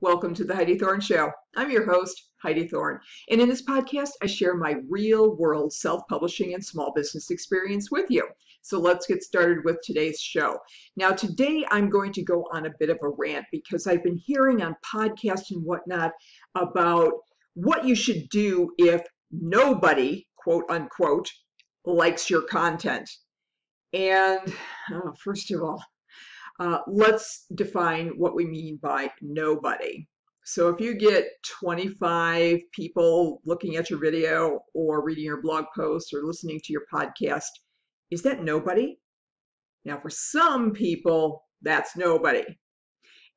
Welcome to the Heidi Thorne Show. I'm your host, Heidi Thorne. And in this podcast, I share my real world self-publishing and small business experience with you. So let's get started with today's show. Now, today I'm going to go on a bit of a rant because I've been hearing on podcasts and whatnot about what you should do if nobody, quote unquote, likes your content. And first of all, let's define what we mean by nobody. So if you get 25 people looking at your video or reading your blog post or listening to your podcast, is that nobody? Now, for some people, that's nobody.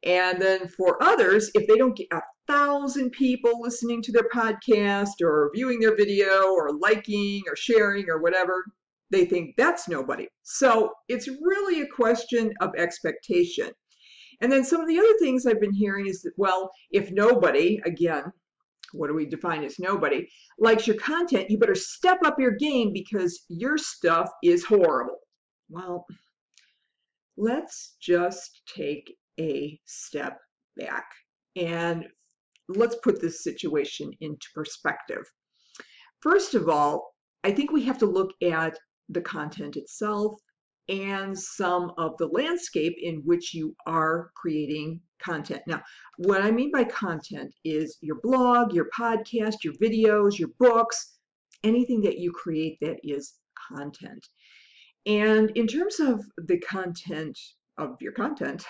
And then for others, if they don't get 1,000 people listening to their podcast or viewing their video or liking or sharing or whatever, they think that's nobody. So it's really a question of expectation. And then some of the other things I've been hearing is that, well, if nobody, again, what do we define as nobody, likes your content, you better step up your game because your stuff is horrible. Well, let's just take a step back and let's put this situation into perspective. First of all, I think we have to look at the content itself and some of the landscape in which you are creating content. Now, what I mean by content is your blog, your podcast, your videos, your books, anything that you create that is content. And in terms of the content of your content,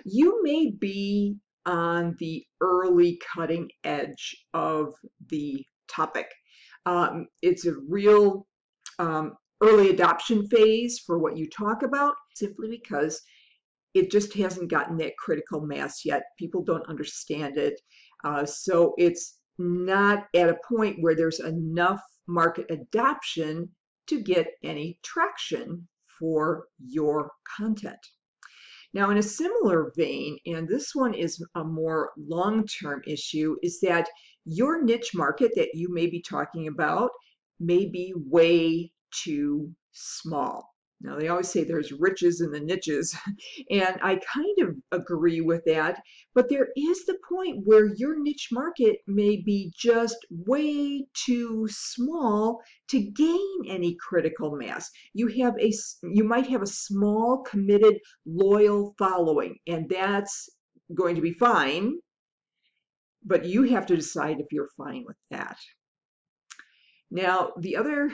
you may be on the early cutting edge of the topic. It's a real early adoption phase for what you talk about, simply because it just hasn't gotten that critical mass yet. People don't understand it. So it's not at a point where there's enough market adoption to get any traction for your content. Now, in a similar vein, and this one is a more long-term issue, is that your niche market that you may be talking about may be way too small. Now, they always say there's riches in the niches, and I kind of agree with that, but there is the point where your niche market may be just way too small to gain any critical mass. You might have a small, committed, loyal following, and that's going to be fine, but you have to decide if you're fine with that. Now, the other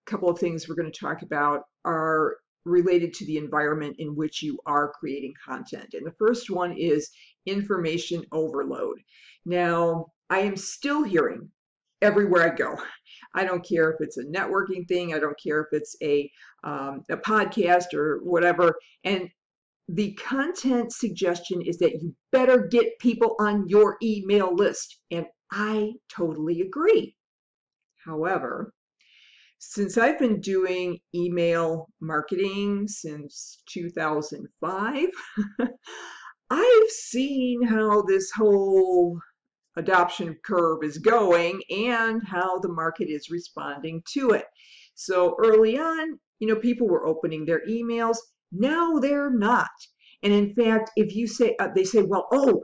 couple of things we're going to talk about are related to the environment in which you are creating content. And the first one is information overload. Now, I am still hearing everywhere I go. I don't care if it's a networking thing. I don't care if it's a podcast or whatever. And the content suggestion is that you better get people on your email list. And I totally agree. However, since I've been doing email marketing since 2005, I've seen how this whole adoption curve is going and how the market is responding to it. So early on, people were opening their emails. Now they're not. And in fact, if you say, they say, well, oh,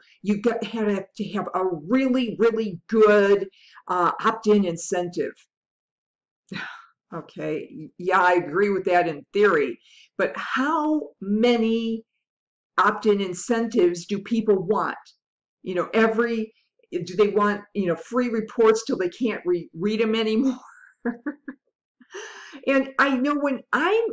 had to have a really, really good opt-in incentive. Okay, yeah, I agree with that in theory, but how many opt-in incentives do people want? Do they want, free reports till they can't read them anymore? And I know I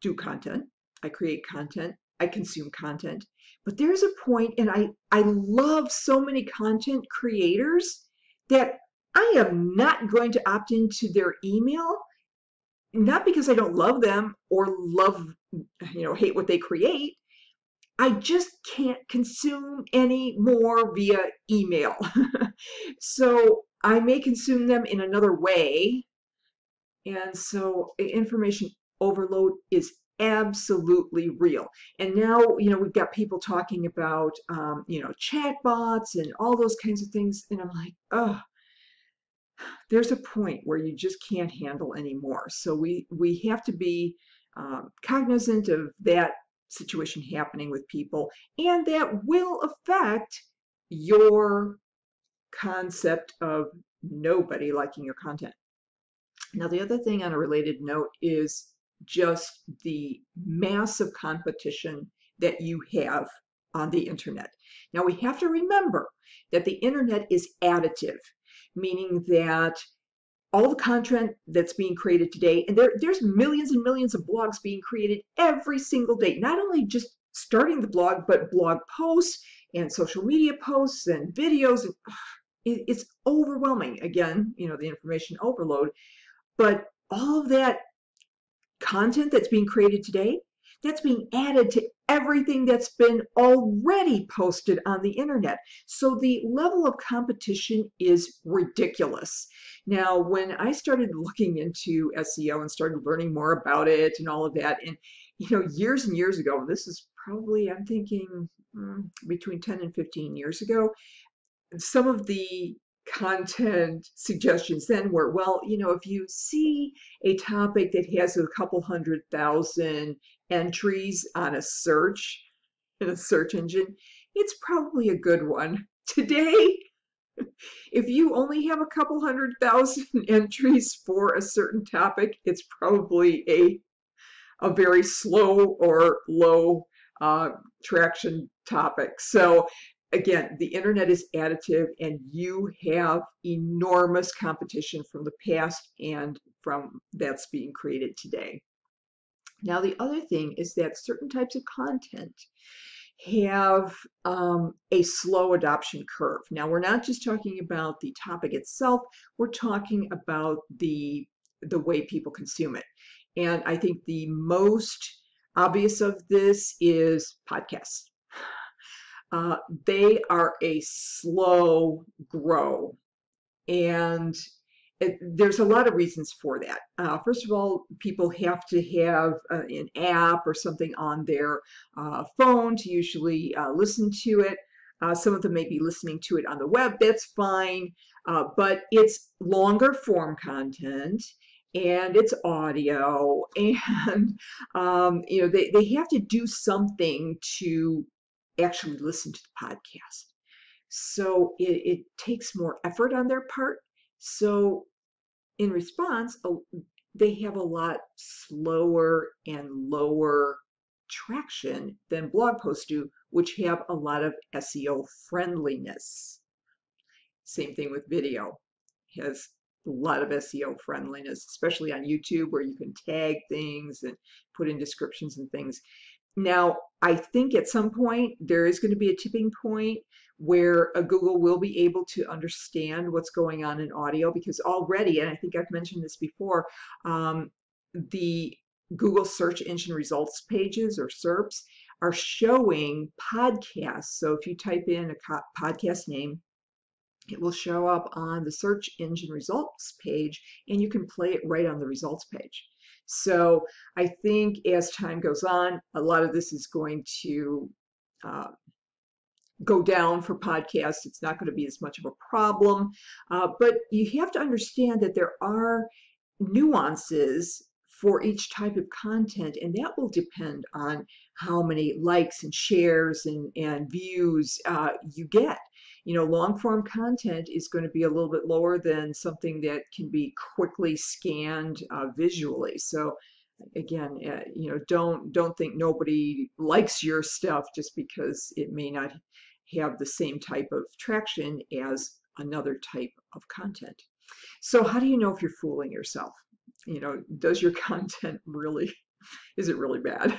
do content, I create content, I consume content, but there's a point, and I love so many content creators that I am not going to opt into their email, not because I don't love them or hate what they create. I just can't consume any more via email. So I may consume them in another way. And so information overload is absolutely real. And now, we've got people talking about, chatbots and all those kinds of things. And I'm like, oh, there's a point where you just can't handle anymore. So we have to be cognizant of that situation happening with people, and that will affect your concept of nobody liking your content. Now, the other thing on a related note is just the massive competition that you have on the internet. Now, we have to remember that the internet is additive, meaning that all the content that's being created today, and there's millions and millions of blogs being created every single day, not only just starting the blog, but blog posts and social media posts and videos. It's overwhelming. Again, the information overload, but all of that content that's being created today, that's being added to everything that's been already posted on the internet. So the level of competition is ridiculous. Now, when I started looking into SEO and started learning more about it and all of that, and years and years ago, this is probably, I'm thinking, between 10 and 15 years ago, some of the content suggestions then were, well, if you see a topic that has a couple 100,000 entries on a search in a search engine, it's probably a good one. Today, if you only have a couple 100,000 entries for a certain topic, it's probably a very slow or low traction topic. So again, the internet is additive, and you have enormous competition from the past and from that's being created today. Now, the other thing is that certain types of content have a slow adoption curve. Now, we're not just talking about the topic itself, we're talking about the way people consume it. And I think the most obvious of this is podcasts. They are a slow grow, and there's a lot of reasons for that. First of all, people have to have an app or something on their phone to usually listen to it. Some of them may be listening to it on the web. That's fine, but it's longer form content, and it's audio, and they have to do something to actually listen to the podcast. So it takes more effort on their part. So in response, they have a lot slower and lower traction than blog posts do, which have a lot of SEO friendliness. Same thing with video. It has a lot of SEO friendliness, especially on YouTube, where you can tag things and put in descriptions and things. Now, I think at some point there is going to be a tipping point where Google will be able to understand what's going on in audio, because already, and I think I've mentioned this before, the Google search engine results pages, or SERPs, are showing podcasts. So if you type in a podcast name, it will show up on the search engine results page, and you can play it right on the results page. So I think as time goes on, a lot of this is going to go down for podcasts. It's not going to be as much of a problem, but you have to understand that there are nuances for each type of content, and that will depend on how many likes and shares and views you get. Long form content is going to be a little bit lower than something that can be quickly scanned visually. So again, don't think nobody likes your stuff just because it may not have the same type of traction as another type of content. So how do you know if you're fooling yourself? Does your content really, is it really bad?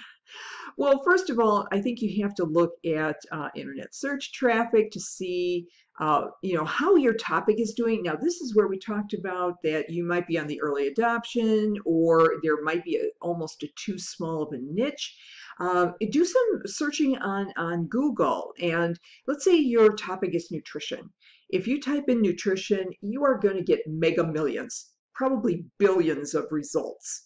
Well, first of all, I think you have to look at internet search traffic to see, how your topic is doing. Now, this is where we talked about that you might be on the early adoption, or there might be almost too small of a niche. Do some searching on Google, and let's say your topic is nutrition. If you type in nutrition, you are going to get mega millions, probably billions of results.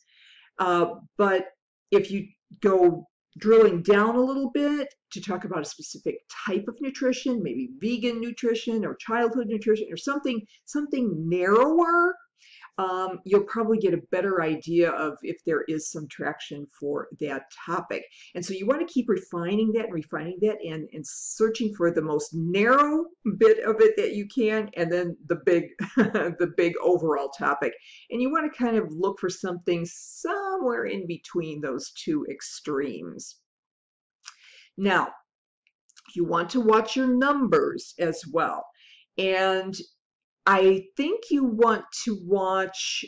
But if you go drilling down a little bit to talk about a specific type of nutrition, maybe vegan nutrition or childhood nutrition or something narrower, you'll probably get a better idea of if there is some traction for that topic. And so you want to keep refining that and refining that and searching for the most narrow bit of it that you can, and then the big, the big overall topic. And you want to kind of look for something somewhere in between those two extremes. Now, you want to watch your numbers as well. And I think you want to watch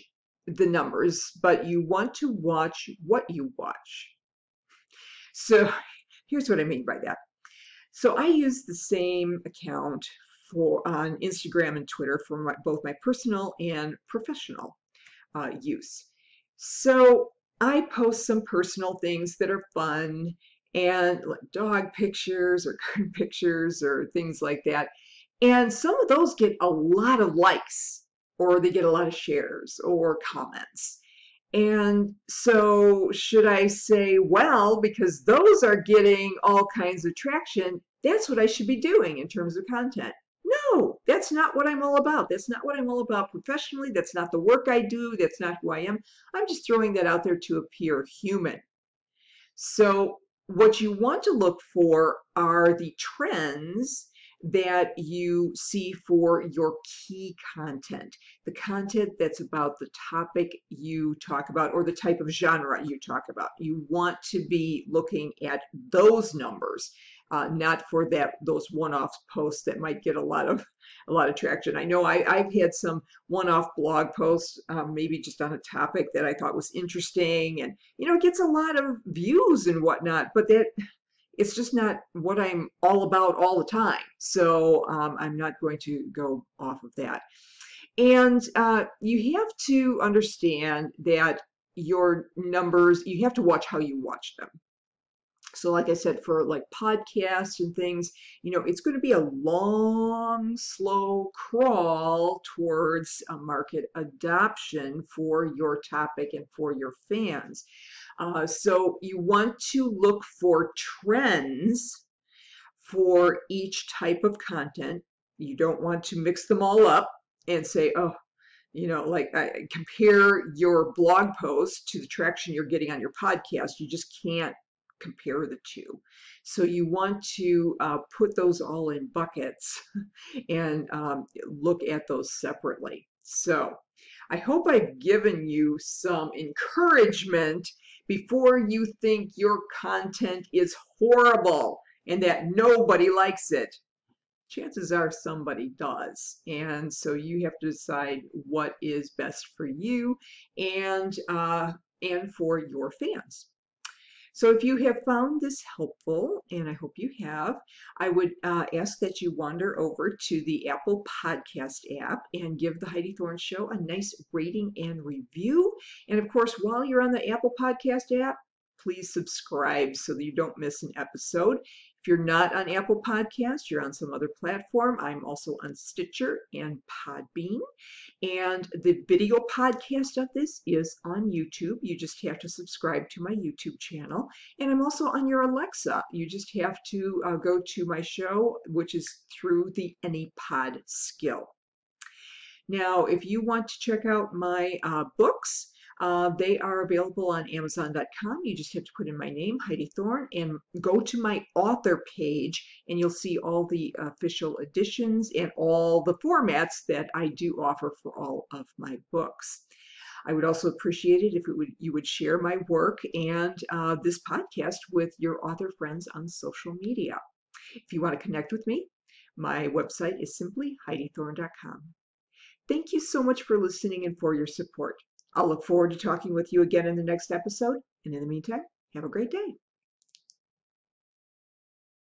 the numbers, but you want to watch what you watch. So here's what I mean by that. So I use the same account on Instagram and Twitter for both my personal and professional use. So I post some personal things that are fun, and like dog pictures or garden pictures or things like that. And some of those get a lot of likes, or they get a lot of shares or comments. And so should I say, well, because those are getting all kinds of traction, that's what I should be doing in terms of content? No, that's not what I'm all about. That's not what I'm all about professionally. That's not the work I do. That's not who I am. I'm just throwing that out there to appear human. So what you want to look for are the trends that you see for your key content, the content that's about the topic you talk about or the type of genre you talk about. You want to be looking at those numbers, not for those one-off posts that might get a lot of traction. I know I've had some one-off blog posts, maybe just on a topic that I thought was interesting, and it gets a lot of views and whatnot, but it's just not what I'm all about all the time. So I'm not going to go off of that. And you have to understand that your numbers, you have to watch how you watch them. So like I said, for like podcasts and things, it's going to be a long, slow crawl towards a market adoption for your topic and for your fans. So you want to look for trends for each type of content. You don't want to mix them all up and say, oh, like compare your blog post to the traction you're getting on your podcast. You just can't compare the two. So you want to put those all in buckets and look at those separately. So I hope I've given you some encouragement before you think your content is horrible and that nobody likes it. Chances are somebody does. And so you have to decide what is best for you and for your fans. So if you have found this helpful, and I hope you have, I would ask that you wander over to the Apple Podcast app and give the Heidi Thorne Show a nice rating and review. And of course, while you're on the Apple Podcast app, please subscribe so that you don't miss an episode. If you're not on Apple Podcast, you're on some other platform. I'm also on Stitcher and Podbean. And the video podcast of this is on YouTube. You just have to subscribe to my YouTube channel. And I'm also on your Alexa. You just have to go to my show, which is through the AnyPod skill. Now, if you want to check out my books, they are available on Amazon.com. You just have to put in my name, Heidi Thorne, and go to my author page, and you'll see all the official editions and all the formats that I do offer for all of my books. I would also appreciate it if you would share my work and this podcast with your author friends on social media. If you want to connect with me, my website is simply HeidiThorne.com. Thank you so much for listening and for your support. I'll look forward to talking with you again in the next episode. And in the meantime, have a great day.